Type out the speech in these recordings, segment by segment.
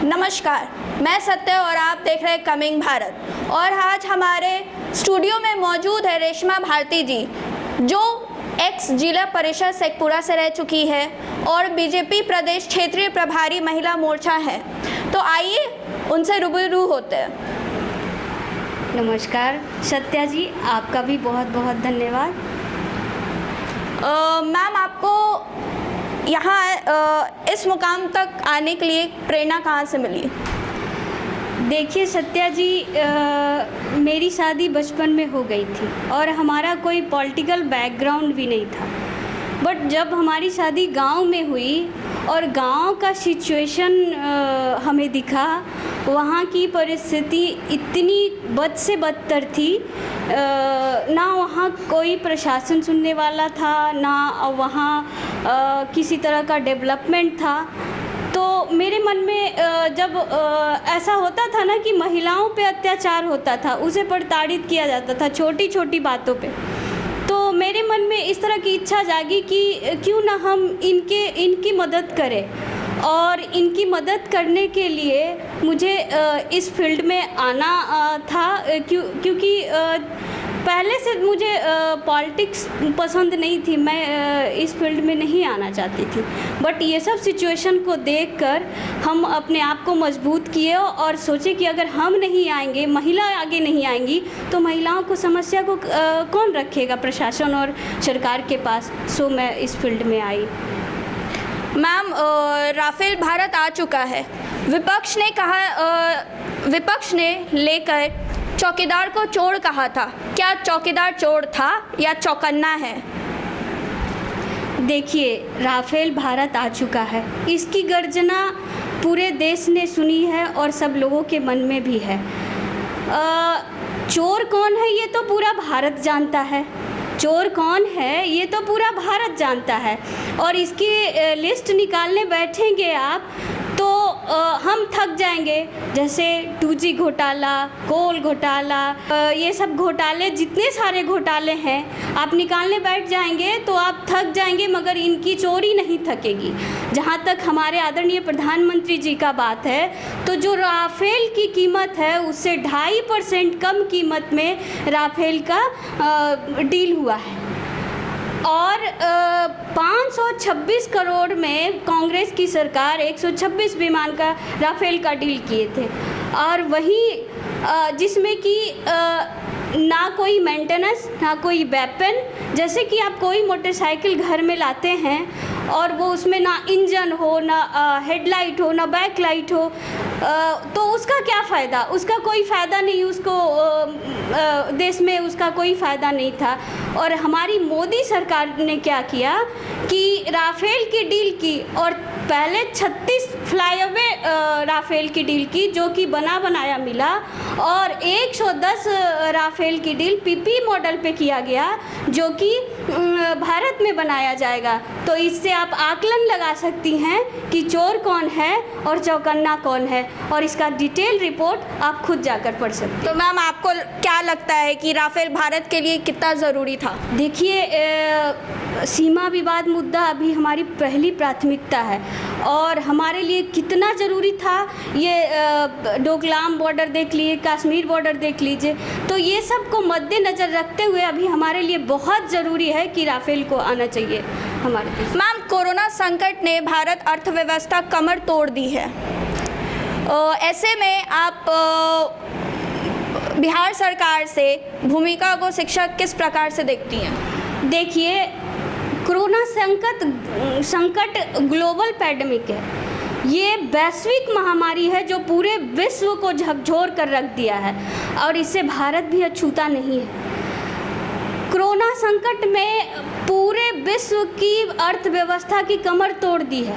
नमस्कार, मैं सत्य और आप देख रहे हैं कमिंग भारत। और आज हमारे स्टूडियो में मौजूद है रेशमा भारती जी, जो एक्स जिला परिषद शेखपुरा से रह चुकी है और बीजेपी प्रदेश क्षेत्रीय प्रभारी महिला मोर्चा है। तो आइए उनसे रूबरू होते हैं। नमस्कार सत्या जी, आपका भी बहुत बहुत धन्यवाद। मैम, आपको यहाँ इस मुकाम तक आने के लिए प्रेरणा कहाँ से मिली? देखिए सत्या जी, मेरी शादी बचपन में हो गई थी और हमारा कोई पॉलिटिकल बैकग्राउंड भी नहीं था। बट जब हमारी शादी गांव में हुई और गांव का सिचुएशन हमें दिखा, वहाँ की परिस्थिति इतनी बद से बदतर थी। ना वहाँ कोई प्रशासन सुनने वाला था, ना वहाँ किसी तरह का डेवलपमेंट था। तो मेरे मन में जब ऐसा होता था ना कि महिलाओं पे अत्याचार होता था, उसे प्रताड़ित किया जाता था छोटी छोटी बातों पे, तो मेरे मन में इस तरह की इच्छा जागी कि क्यों ना हम इनकी मदद करें। और इनकी मदद करने के लिए मुझे इस फील्ड में आना था, क्योंकि पहले से मुझे पॉलिटिक्स पसंद नहीं थी। मैं इस फील्ड में नहीं आना चाहती थी। बट ये सब सिचुएशन को देखकर हम अपने आप को मजबूत किए और सोचे कि अगर हम नहीं आएंगे, महिला आगे नहीं आएंगी, तो महिलाओं को समस्या को कौन रखेगा, प्रशासन और सरकार के पास। सो मैं इस फील्ड में आई। मैम, राफेल भारत आ चुका है। विपक्ष ने लेकर चौकीदार को चोर कहा था। क्या चौकीदार चोर था या चौकन्ना है? देखिए, राफेल भारत आ चुका है, इसकी गर्जना पूरे देश ने सुनी है और सब लोगों के मन में भी है। चोर कौन है ये तो पूरा भारत जानता है। चोर कौन है ये तो पूरा भारत जानता है। और इसकी लिस्ट निकालने बैठेंगे आप तो हम थक जाएंगे। जैसे 2G घोटाला, कोल घोटाला, ये सब घोटाले, जितने सारे घोटाले हैं आप निकालने बैठ जाएंगे तो आप थक जाएंगे, मगर इनकी चोरी नहीं थकेगी। जहाँ तक हमारे आदरणीय प्रधानमंत्री जी का बात है, तो जो राफेल की कीमत है उससे 2.5% कम कीमत में राफेल का डील हुआ है। और 526 करोड़ में कांग्रेस की सरकार 126 विमान का राफेल का डील किए थे। और वही जिसमें कि ना कोई मेंटेनेंस, ना कोई वेपन। जैसे कि आप कोई मोटरसाइकिल घर में लाते हैं और वो उसमें ना इंजन हो, ना हेडलाइट हो, ना बैक लाइट हो, तो उसका क्या फ़ायदा? उसका कोई फ़ायदा नहीं, उसको देश में उसका कोई फ़ायदा नहीं था। और हमारी मोदी सरकार ने क्या किया कि राफेल की डील की, और पहले 36 फ्लाईओवर राफेल की डील की, जो कि बना बनाया मिला, और 110 राफेल की डील PP मॉडल पे किया गया, जो कि भारत में बनाया जाएगा। तो इससे आप आकलन लगा सकती हैं कि चोर कौन है और चौकन्ना कौन है, और इसका डिटेल रिपोर्ट आप खुद जाकर पढ़ सकते हैं। तो मैम, आपको क्या लगता है कि राफेल भारत के लिए कितना ज़रूरी था? देखिए, सीमा विवाद मुद्दा अभी हमारी पहली प्राथमिकता है, और हमारे लिए कितना ज़रूरी था ये डोकलाम बॉर्डर देख लीजिए, कश्मीर बॉर्डर देख लीजिए। तो ये सब को मद्देनज़र रखते हुए अभी हमारे लिए बहुत ज़रूरी है कि राफेल को आना चाहिए हमारे देश। मैम, कोरोना संकट ने भारत अर्थव्यवस्था कमर तोड़ दी है। ऐसे में आप बिहार सरकार से भूमिका को शिक्षक किस प्रकार से देखती हैं? देखिए, कोरोना संकट ग्लोबल पैंडेमिक है। ये वैश्विक महामारी है जो पूरे विश्व को झकझोर कर रख दिया है, और इससे भारत भी अछूता नहीं है। कोरोना संकट में पूरे विश्व की अर्थव्यवस्था की कमर तोड़ दी है।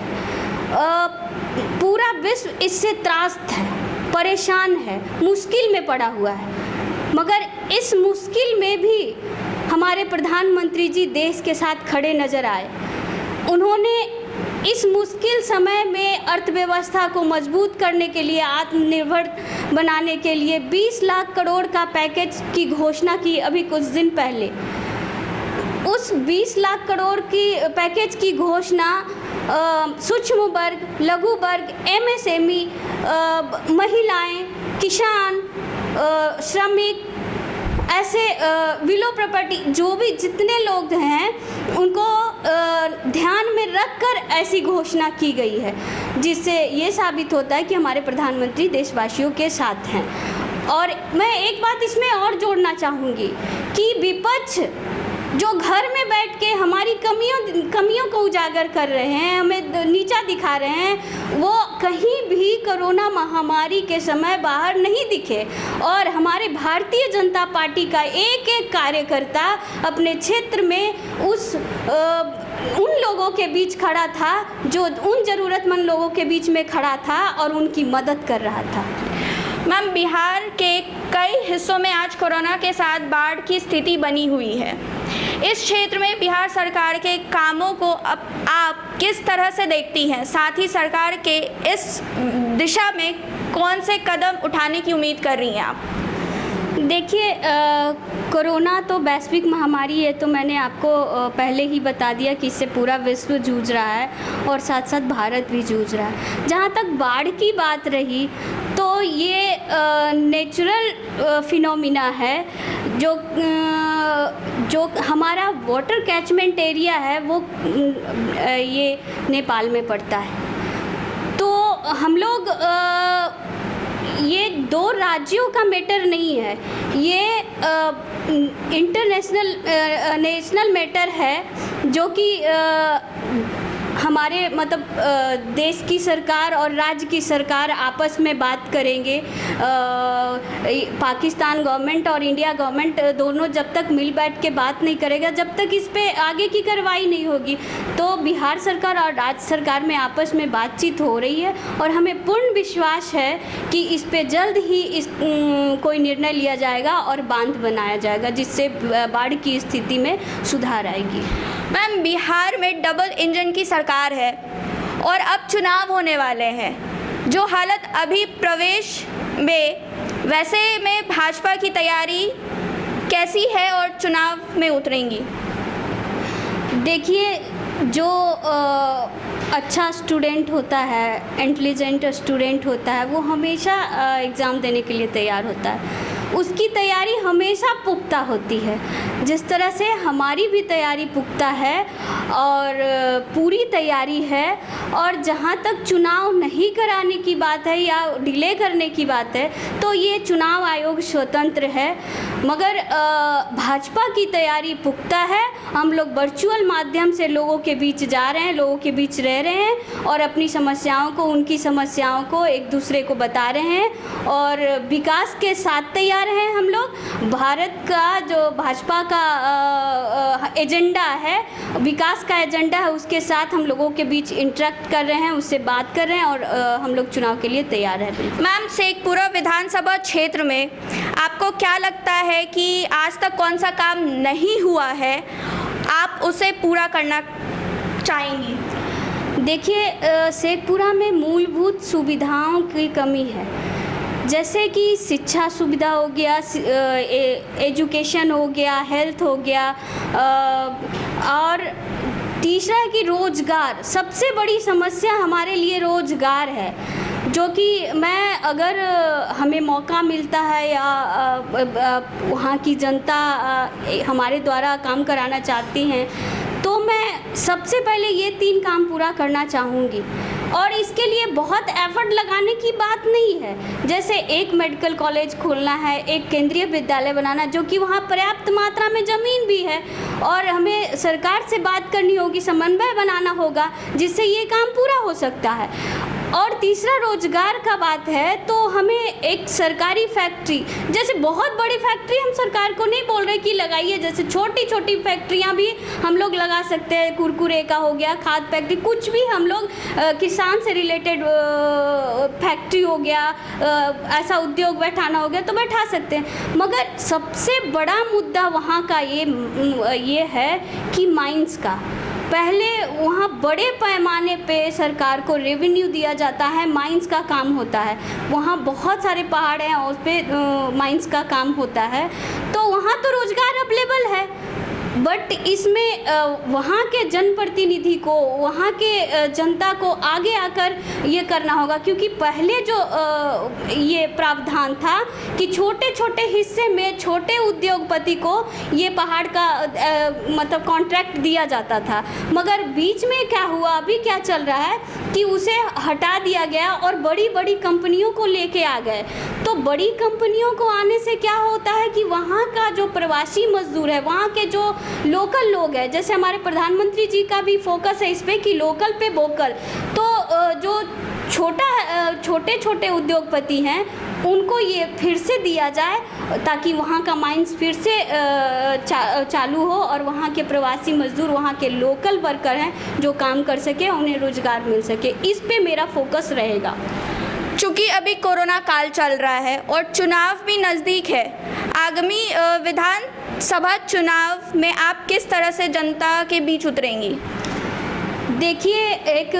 पूरा विश्व इससे त्रास्त है, परेशान है, मुश्किल में पड़ा हुआ है। मगर इस मुश्किल में भी हमारे प्रधानमंत्री जी देश के साथ खड़े नज़र आए। उन्होंने इस मुश्किल समय में अर्थव्यवस्था को मजबूत करने के लिए, आत्मनिर्भर बनाने के लिए 20 लाख करोड़ का पैकेज की घोषणा की अभी कुछ दिन पहले। उस 20 लाख करोड़ की पैकेज की घोषणा सूक्ष्म वर्ग, लघु वर्ग, MSME, महिलाएं, किसान, श्रमिक, ऐसे विलो प्रॉपर्टी, जो भी जितने लोग हैं उनको ध्यान में रखकर ऐसी घोषणा की गई है, जिससे ये साबित होता है कि हमारे प्रधानमंत्री देशवासियों के साथ हैं। और मैं एक बात इसमें और जोड़ना चाहूँगी कि विपक्ष जो घर में बैठ के हमारी कमियों को उजागर कर रहे हैं, हमें नीचा दिखा रहे हैं, वो कहीं भी कोरोना महामारी के समय बाहर नहीं दिखे। और हमारे भारतीय जनता पार्टी का एक एक कार्यकर्ता अपने क्षेत्र में उन लोगों के बीच खड़ा था जो उन ज़रूरतमंद लोगों के बीच में खड़ा था और उनकी मदद कर रहा था। मैम, बिहार के कई हिस्सों में आज कोरोना के साथ बाढ़ की स्थिति बनी हुई है। इस क्षेत्र में बिहार सरकार के कामों को आप किस तरह से देखती हैं? साथ ही सरकार के इस दिशा में कौन से कदम उठाने की उम्मीद कर रही हैं आप? देखिए, कोरोना तो वैश्विक महामारी है, तो मैंने आपको पहले ही बता दिया कि इससे पूरा विश्व जूझ रहा है और साथ साथ भारत भी जूझ रहा है। जहाँ तक बाढ़ की बात रही तो ये नेचुरल फिनोमिना है, जो हमारा वाटर कैचमेंट एरिया है वो ये नेपाल में पड़ता है। तो हम लोग ये दो राज्यों का मैटर नहीं है, ये नेशनल मैटर है, जो कि हमारे मतलब देश की सरकार और राज्य की सरकार आपस में बात करेंगे। पाकिस्तान गवर्नमेंट और इंडिया गवर्नमेंट दोनों जब तक मिल बैठ के बात नहीं करेगा, जब तक इस पे आगे की कार्रवाई नहीं होगी, तो बिहार सरकार और राज्य सरकार में आपस में बातचीत हो रही है और हमें पूर्ण विश्वास है कि इस पे जल्द ही कोई निर्णय लिया जाएगा और बांध बनाया जाएगा, जिससे बाढ़ की स्थिति में सुधार आएगी। मैम, बिहार में डबल इंजन की सरकार है और अब चुनाव होने वाले हैं। जो हालत अभी प्रवेश में, वैसे में भाजपा की तैयारी कैसी है और चुनाव में उतरेंगी? देखिए, जो अच्छा स्टूडेंट होता है, इंटेलिजेंट स्टूडेंट होता है, वो हमेशा एग्ज़ाम देने के लिए तैयार होता है। उसकी तैयारी हमेशा पुख्ता होती है, जिस तरह से हमारी भी तैयारी पुख्ता है और पूरी तैयारी है। और जहाँ तक चुनाव नहीं कराने की बात है या डिले करने की बात है, तो ये चुनाव आयोग स्वतंत्र है, मगर भाजपा की तैयारी पुख्ता है। हम लोग वर्चुअल माध्यम से लोगों के बीच जा रहे हैं, लोगों के बीच रह रहे हैं और अपनी समस्याओं को, उनकी समस्याओं को एक दूसरे को बता रहे हैं और विकास के साथ तैयार हैं हम लोग। भारत का जो भाजपा का एजेंडा है, विकास का एजेंडा है, उसके साथ हम लोगों के बीच इंटरेक्ट कर रहे हैं, उससे बात कर रहे हैं और हम लोग चुनाव के लिए तैयार हैं। मैम, शेखपुरा विधानसभा क्षेत्र में आपको क्या लगता है कि आज तक कौन सा काम नहीं हुआ है, आप उसे पूरा करना चाहेंगी? देखिए, शेखपुरा में मूलभूत सुविधाओं की कमी है, जैसे कि शिक्षा सुविधा हो गया, एजुकेशन हो गया, हेल्थ हो गया, और तीसरा है कि रोज़गार। सबसे बड़ी समस्या हमारे लिए रोज़गार है, जो कि मैं अगर हमें मौका मिलता है या वहाँ की जनता हमारे द्वारा काम कराना चाहती हैं, तो मैं सबसे पहले ये 3 काम पूरा करना चाहूँगी। और इसके लिए बहुत एफर्ट लगाने की बात नहीं है, जैसे एक मेडिकल कॉलेज खोलना है, एक केंद्रीय विद्यालय बनाना, जो कि वहाँ पर्याप्त मात्रा में ज़मीन भी है और हमें सरकार से बात करनी होगी, समन्वय बनाना होगा, जिससे ये काम पूरा हो सकता है। और तीसरा रोजगार का बात है, तो हमें एक सरकारी फैक्ट्री, जैसे बहुत बड़ी फैक्ट्री हम सरकार को नहीं बोल रहे कि लगाइए, जैसे छोटी छोटी फैक्ट्रियां भी हम लोग लगा सकते हैं। कुरकुरे का हो गया, खाद फैक्ट्री, कुछ भी हम लोग किसान से रिलेटेड फैक्ट्री हो गया, ऐसा उद्योग बैठाना हो गया तो बैठा सकते हैं। मगर सबसे बड़ा मुद्दा वहाँ का ये है कि माइंस का, पहले वहाँ बड़े पैमाने पे सरकार को रेवेन्यू दिया जाता है, माइंस का काम होता है। वहाँ बहुत सारे पहाड़ हैं और उस पर माइंस का काम होता है, तो वहाँ तो रोज़गार अवेलेबल है, बट इसमें वहाँ के जनप्रतिनिधि को, वहाँ के जनता को आगे आकर ये करना होगा, क्योंकि पहले जो ये प्रावधान था कि छोटे छोटे हिस्से में छोटे उद्योगपति को ये पहाड़ का मतलब कॉन्ट्रैक्ट दिया जाता था, मगर बीच में क्या हुआ, अभी क्या चल रहा है कि उसे हटा दिया गया और बड़ी बड़ी कंपनियों को लेके आ गए। तो बड़ी कंपनियों को आने से क्या होता है कि वहाँ का जो प्रवासी मजदूर है, वहाँ के जो लोकल लोग हैं, जैसे हमारे प्रधानमंत्री जी का भी फोकस है इस पे कि लोकल पे वोकल, तो जो छोटे छोटे उद्योगपति हैं उनको ये फिर से दिया जाए ताकि वहाँ का माइंस फिर से चालू हो और वहाँ के प्रवासी मजदूर, वहाँ के लोकल वर्कर हैं जो काम कर सके, उन्हें रोजगार मिल सके। इस पे मेरा फोकस रहेगा। चूँकि अभी कोरोना काल चल रहा है और चुनाव भी नज़दीक है, आगामी विधानसभा चुनाव में आप किस तरह से जनता के बीच उतरेंगी? देखिए, एक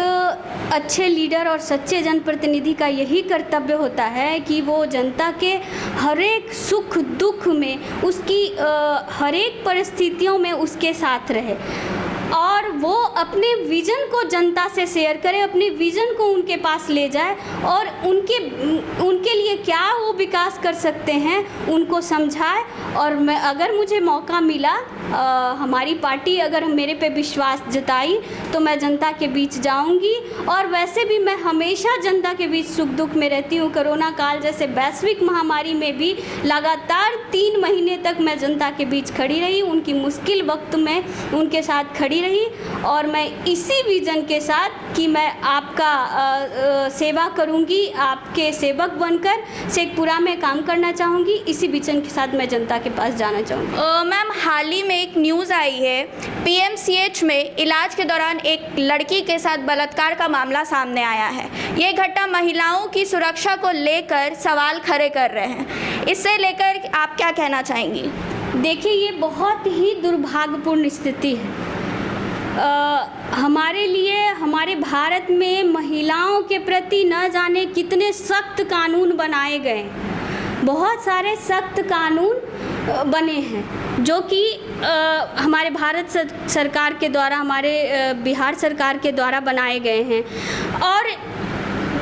अच्छे लीडर और सच्चे जनप्रतिनिधि का यही कर्तव्य होता है कि वो जनता के हर एक सुख दुख में, उसकी हर एक परिस्थितियों में उसके साथ रहे और वो अपने विज़न को जनता से शेयर करे, अपने विज़न को उनके पास ले जाए और उनके लिए क्या वो विकास कर सकते हैं उनको समझाए। और मैं, अगर मुझे मौका मिला, हमारी पार्टी अगर मेरे पे विश्वास जताई तो मैं जनता के बीच जाऊंगी। और वैसे भी मैं हमेशा जनता के बीच सुख दुख में रहती हूँ। कोरोना काल जैसे वैश्विक महामारी में भी लगातार 3 महीने तक मैं जनता के बीच खड़ी रही, उनकी मुश्किल वक्त में उनके साथ खड़ी रही और मैं इसी विज़न के साथ कि मैं आपका सेवा करूंगी, आपके सेवक बनकर शेखपुरा में काम करना चाहूँगी, इसी विज़न के साथ मैं जनता के पास जाना चाहूँगी। मैम, हाल ही में एक न्यूज़ आई है, पीएमसीएच में इलाज के दौरान एक लड़की के साथ बलात्कार का मामला सामने आया है। ये घटना महिलाओं की सुरक्षा को लेकर सवाल खड़े कर रहे हैं, इससे लेकर आप क्या कहना चाहेंगी? देखिए, ये बहुत ही दुर्भाग्यपूर्ण स्थिति है। हमारे लिए, हमारे भारत में महिलाओं के प्रति न जाने कितने सख्त कानून बनाए गए, बहुत सारे सख्त कानून बने हैं जो कि हमारे भारत सरकार के द्वारा, हमारे बिहार सरकार के द्वारा बनाए गए हैं। और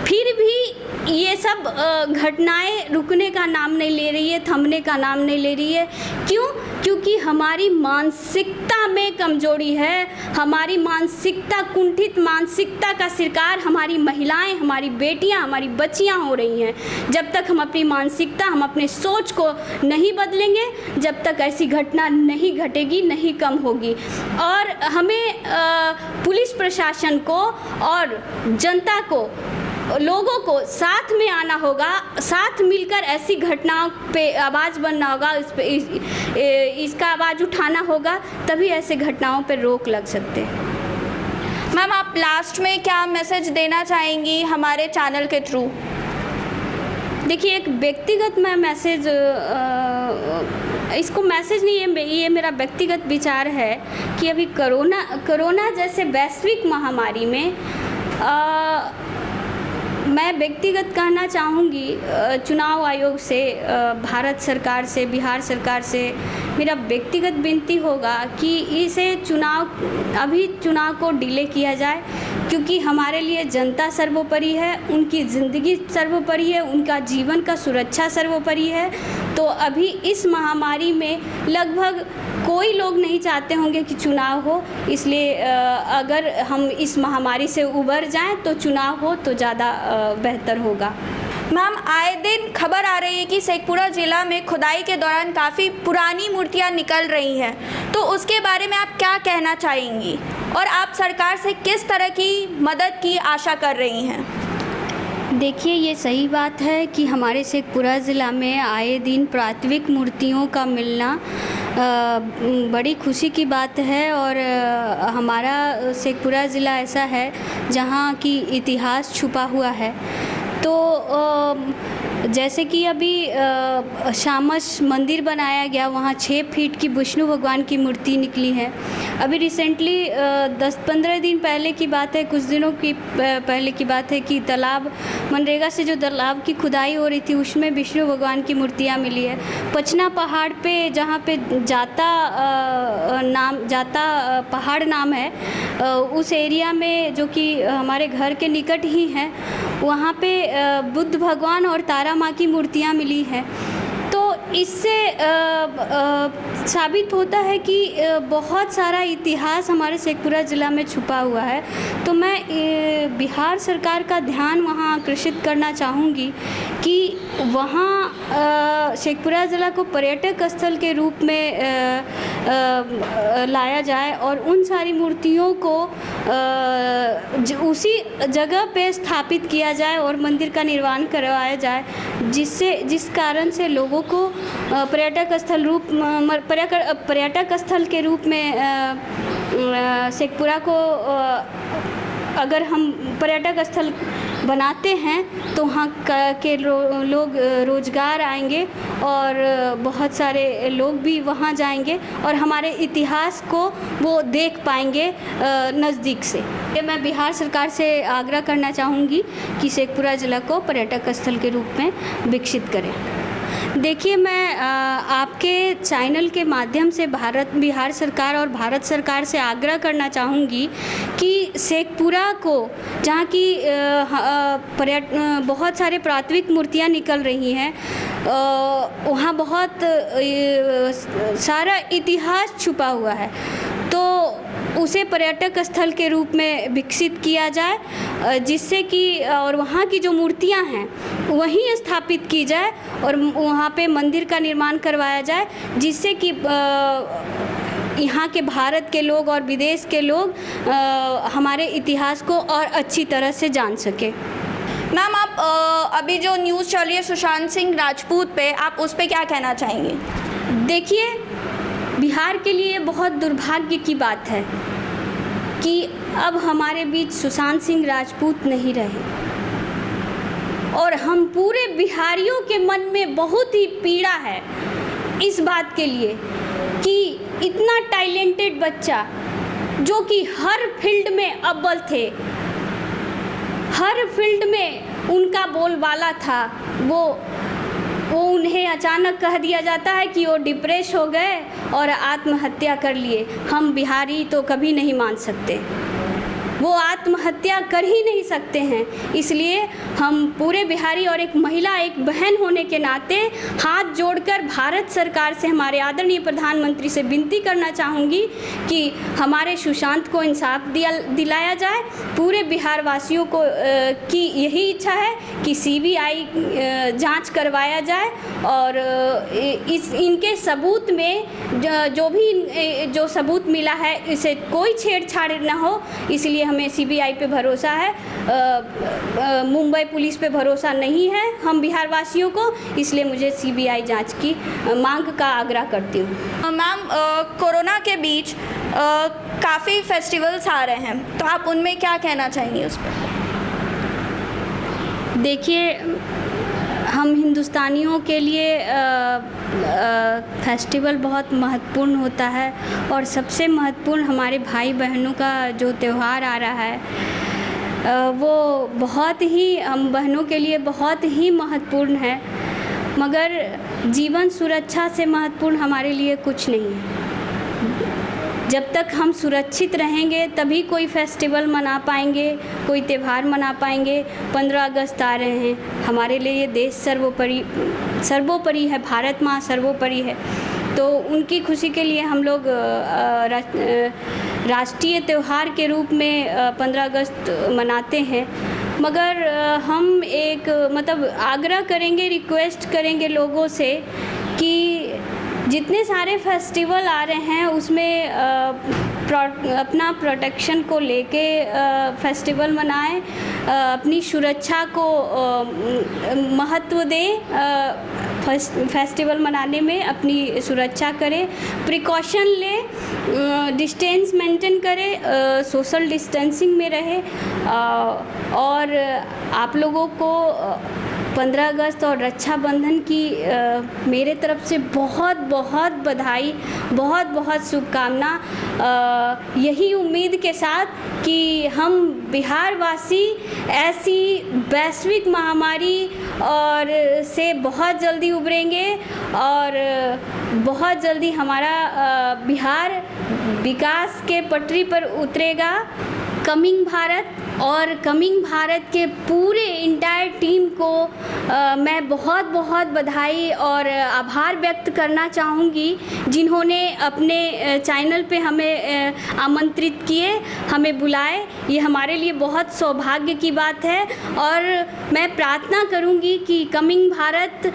फिर भी ये सब घटनाएं रुकने का नाम नहीं ले रही है, थमने का नाम नहीं ले रही है। क्यों? क्योंकि हमारी मानसिकता में कमजोरी है, हमारी मानसिकता, कुंठित मानसिकता का शिकार हमारी महिलाएं, हमारी बेटियां, हमारी बच्चियां हो रही हैं। जब तक हम अपनी मानसिकता, हम अपने सोच को नहीं बदलेंगे, जब तक ऐसी घटना नहीं घटेगी, नहीं कम होगी। और हमें पुलिस प्रशासन को और जनता को, लोगों को साथ में आना होगा, साथ मिलकर ऐसी घटनाओं पे आवाज़ बनना होगा, इसका आवाज़ उठाना होगा, तभी ऐसे घटनाओं पे रोक लग सकते हैं। मैम, आप लास्ट में क्या मैसेज देना चाहेंगी हमारे चैनल के थ्रू? देखिए, एक व्यक्तिगत मैं मैसेज, इसको मैसेज नहीं है, ये मेरा व्यक्तिगत विचार है कि अभी कोरोना जैसे वैश्विक महामारी में मैं व्यक्तिगत कहना चाहूँगी चुनाव आयोग से, भारत सरकार से, बिहार सरकार से मेरा व्यक्तिगत विनती होगा कि इसे अभी चुनाव को डिले किया जाए, क्योंकि हमारे लिए जनता सर्वोपरि है, उनकी ज़िंदगी सर्वोपरि है, उनका जीवन का सुरक्षा सर्वोपरि है। तो अभी इस महामारी में लगभग कोई लोग नहीं चाहते होंगे कि चुनाव हो, इसलिए अगर हम इस महामारी से उबर जाएं तो चुनाव हो तो ज़्यादा बेहतर होगा। मैम, आए दिन खबर आ रही है कि शेखपुरा ज़िला में खुदाई के दौरान काफ़ी पुरानी मूर्तियां निकल रही हैं, तो उसके बारे में आप क्या कहना चाहेंगी और आप सरकार से किस तरह की मदद की आशा कर रही हैं? देखिए, ये सही बात है कि हमारे शेखपुरा ज़िला में आए दिन प्राकृतिक मूर्तियों का मिलना बड़ी खुशी की बात है। और हमारा शेखपुरा ज़िला ऐसा है जहाँ की इतिहास छुपा हुआ है। तो जैसे कि अभी शामस मंदिर बनाया गया, वहाँ 6 फीट की विष्णु भगवान की मूर्ति निकली है। अभी रिसेंटली 10-15 दिन पहले की बात है, कुछ दिनों की पहले की बात है कि तालाब, मनरेगा से जो तालाब की खुदाई हो रही थी उसमें विष्णु भगवान की मूर्तियाँ मिली है। पचना पहाड़ पे, जहाँ पे जाता पहाड़ नाम है, उस एरिया में जो कि हमारे घर के निकट ही है, वहाँ पे बुद्ध भगवान और तारा माँ की मूर्तियाँ मिली हैं। तो इससे साबित होता है कि बहुत सारा इतिहास हमारे शेखपुरा ज़िला में छुपा हुआ है। तो मैं बिहार सरकार का ध्यान वहाँ आकर्षित करना चाहूँगी कि वहाँ शेखपुरा ज़िला को पर्यटक स्थल के रूप में लाया जाए और उन सारी मूर्तियों को उसी जगह पे स्थापित किया जाए और मंदिर का निर्माण करवाया जाए, जिस कारण से लोगों को पर्यटक स्थल के रूप में शेखपुरा को अगर हम पर्यटक स्थल बनाते हैं तो वहाँ के लोग रोज़गार आएंगे और बहुत सारे लोग भी वहाँ जाएंगे और हमारे इतिहास को वो देख पाएंगे नज़दीक से। ये मैं बिहार सरकार से आग्रह करना चाहूँगी कि शेखपुरा ज़िला को पर्यटक स्थल के रूप में विकसित करें। देखिए, मैं आपके चैनल के माध्यम से बिहार सरकार और भारत सरकार से आग्रह करना चाहूँगी कि शेखपुरा को, जहाँ की बहुत सारे प्राकृतिक मूर्तियाँ निकल रही हैं, वहाँ बहुत सारा इतिहास छुपा हुआ है, तो उसे पर्यटक स्थल के रूप में विकसित किया जाए, जिससे कि और वहाँ की जो मूर्तियाँ हैं वहीं स्थापित की जाए और वहाँ पे मंदिर का निर्माण करवाया जाए, जिससे कि यहाँ के भारत के लोग और विदेश के लोग हमारे इतिहास को और अच्छी तरह से जान सके। मैम, आप अभी जो न्यूज़ चल रही है सुशांत सिंह राजपूत पे, आप उस पे क्या कहना चाहेंगे? देखिए, बिहार के लिए बहुत दुर्भाग्य की बात है कि अब हमारे बीच सुशांत सिंह राजपूत नहीं रहे और हम पूरे बिहारियों के मन में बहुत ही पीड़ा है इस बात के लिए कि इतना टैलेंटेड बच्चा जो कि हर फील्ड में अव्वल थे, हर फील्ड में उनका बोलबाला था, वो उन्हें अचानक कह दिया जाता है कि वो डिप्रेस हो गए और आत्महत्या कर लिए। हम बिहारी तो कभी नहीं मान सकते, वो आत्महत्या कर ही नहीं सकते हैं। इसलिए हम पूरे बिहारी और एक महिला, एक बहन होने के नाते हाथ जोड़कर भारत सरकार से, हमारे आदरणीय प्रधानमंत्री से विनती करना चाहूँगी कि हमारे सुशांत को इंसाफ दिलाया जाए। पूरे बिहार वासियों को की यही इच्छा है कि सीबीआई जांच करवाया जाए और इनके सबूत में जो सबूत मिला है इसे कोई छेड़छाड़ न हो, इसलिए हमें सीबीआई पे भरोसा है, मुंबई पुलिस पे भरोसा नहीं है हम बिहार वासियों को, इसलिए मुझे सीबीआई जांच की मांग का आग्रह करती हूँ। मैम, कोरोना के बीच काफ़ी फेस्टिवल्स आ रहे हैं, तो आप उनमें क्या कहना चाहेंगी उस पर? देखिए, हम हिंदुस्तानियों के लिए फेस्टिवल बहुत महत्वपूर्ण होता है और सबसे महत्वपूर्ण हमारे भाई बहनों का जो त्यौहार आ रहा है वो बहुत ही हम बहनों के लिए बहुत ही महत्वपूर्ण है, मगर जीवन सुरक्षा से महत्वपूर्ण हमारे लिए कुछ नहीं है। जब तक हम सुरक्षित रहेंगे तभी कोई फेस्टिवल मना पाएंगे, कोई त्यौहार मना पाएंगे। 15 अगस्त आ रहे हैं, हमारे लिए ये देश सर्वोपरि है, भारत माँ सर्वोपरि है, तो उनकी खुशी के लिए हम लोग राष्ट्रीय त्यौहार के रूप में 15 अगस्त मनाते हैं। मगर हम एक आग्रह करेंगे, रिक्वेस्ट करेंगे लोगों से कि जितने सारे फेस्टिवल आ रहे हैं उसमें अपना प्रोटेक्शन को लेके फेस्टिवल मनाएं, अपनी सुरक्षा को महत्व दें, फेस्टिवल मनाने में अपनी सुरक्षा करें, प्रिकॉशन लें, डिस्टेंस मेंटेन करें, सोशल डिस्टेंसिंग में रहे और आप लोगों को 15 अगस्त और रक्षाबंधन की मेरे तरफ से बहुत बहुत बधाई, बहुत बहुत शुभकामना। यही उम्मीद के साथ कि हम बिहार वासी ऐसी वैश्विक महामारी और से बहुत जल्दी उभरेंगे और बहुत जल्दी हमारा बिहार विकास के पटरी पर उतरेगा। कमिंग भारत और कमिंग भारत के पूरे इंटायर टीम को मैं बहुत बहुत बधाई और आभार व्यक्त करना चाहूँगी, जिन्होंने अपने चैनल पे हमें आमंत्रित किए, हमें बुलाए। ये हमारे लिए बहुत सौभाग्य की बात है और मैं प्रार्थना करूँगी कि कमिंग भारत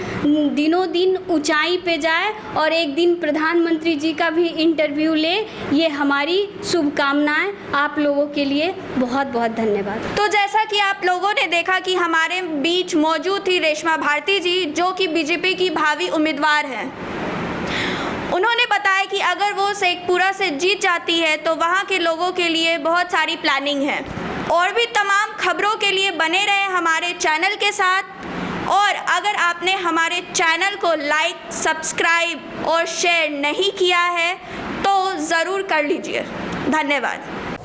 दिनों दिन ऊंचाई पे जाए और एक दिन प्रधानमंत्री जी का भी इंटरव्यू ले। ये हमारी शुभकामनाएं आप लोगों के लिए। बहुत बहुत धन्यवाद। तो जैसा कि आप लोगों ने देखा कि हमारे बीच मौजूद थी रेशमा भारती जी, जो कि बीजेपी की भावी उम्मीदवार हैं। उन्होंने बताया कि अगर वो शेखपुरा से जीत जाती है तो वहाँ के लोगों के लिए बहुत सारी प्लानिंग है। और भी तमाम खबरों के लिए बने रहे हमारे चैनल के साथ। और अगर आपने हमारे चैनल को लाइक, सब्सक्राइब और शेयर नहीं किया है तो ज़रूर कर लीजिए। धन्यवाद।